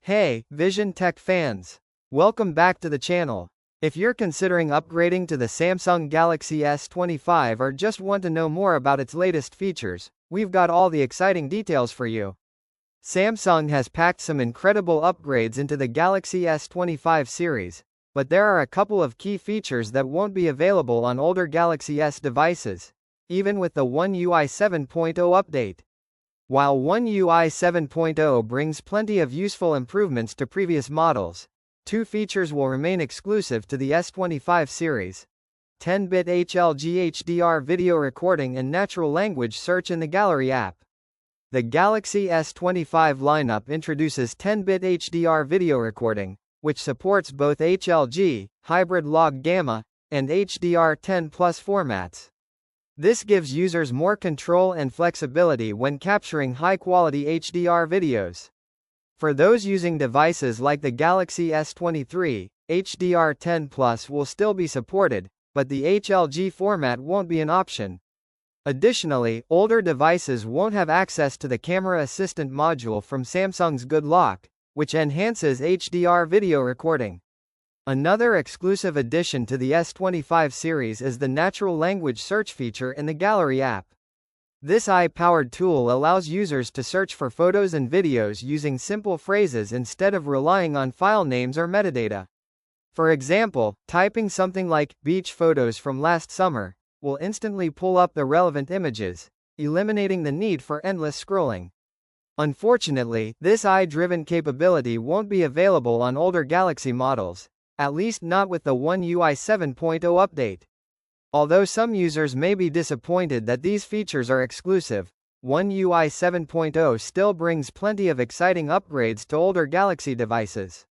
Hey, Vision Tech fans! Welcome back to the channel. If you're considering upgrading to the Samsung Galaxy S25 or just want to know more about its latest features, we've got all the exciting details for you. Samsung has packed some incredible upgrades into the Galaxy S25 series, but there are a couple of key features that won't be available on older Galaxy S devices, even with the One UI 7.0 update. While One UI 7.0 brings plenty of useful improvements to previous models, two features will remain exclusive to the S25 series: 10-bit HLG HDR video recording and natural language search in the Gallery app. The Galaxy S25 lineup introduces 10-bit HDR video recording, which supports both HLG, hybrid log gamma, and HDR10+ formats. This gives users more control and flexibility when capturing high-quality HDR videos. For those using devices like the Galaxy S23, HDR10+ will still be supported, but the HLG format won't be an option. Additionally, older devices won't have access to the Camera Assistant module from Samsung's Good Lock, which enhances HDR video recording. Another exclusive addition to the S25 series is the natural language search feature in the Gallery app. This AI-powered tool allows users to search for photos and videos using simple phrases instead of relying on file names or metadata. For example, typing something like "beach photos from last summer" will instantly pull up the relevant images, eliminating the need for endless scrolling. Unfortunately, this AI-driven capability won't be available on older Galaxy models, at least not with the One UI 7.0 update. Although some users may be disappointed that these features are exclusive, One UI 7.0 still brings plenty of exciting upgrades to older Galaxy devices.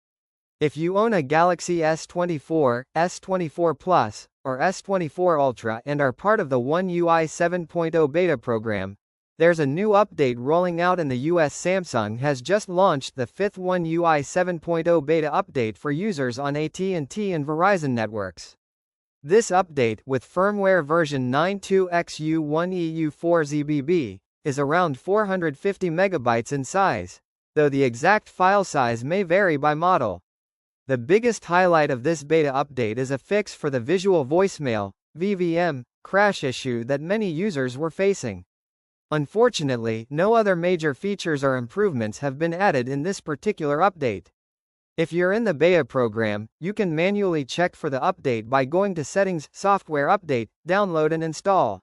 If you own a Galaxy S24, S24 Plus, or S24 Ultra and are part of the One UI 7.0 beta program, there's a new update rolling out in the US. Samsung has just launched the 5th One UI 7.0 beta update for users on AT&T and Verizon networks. This update, with firmware version 92XU1EU4ZBB, is around 450 megabytes in size, though the exact file size may vary by model. The biggest highlight of this beta update is a fix for the visual voicemail (VVM) crash issue that many users were facing. Unfortunately, no other major features or improvements have been added in this particular update. If you're in the beta program, you can manually check for the update by going to Settings, Software Update, Download and Install.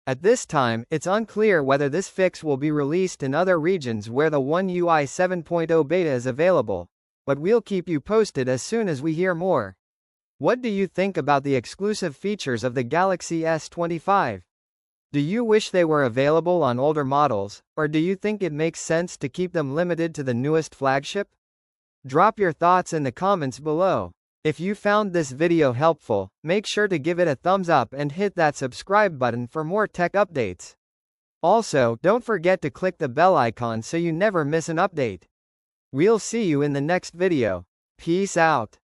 At this time, it's unclear whether this fix will be released in other regions where the One UI 7.0 beta is available, but we'll keep you posted as soon as we hear more. What do you think about the exclusive features of the Galaxy S25? Do you wish they were available on older models, or do you think it makes sense to keep them limited to the newest flagship? Drop your thoughts in the comments below. If you found this video helpful, make sure to give it a thumbs up and hit that subscribe button for more tech updates. Also, don't forget to click the bell icon so you never miss an update. We'll see you in the next video. Peace out.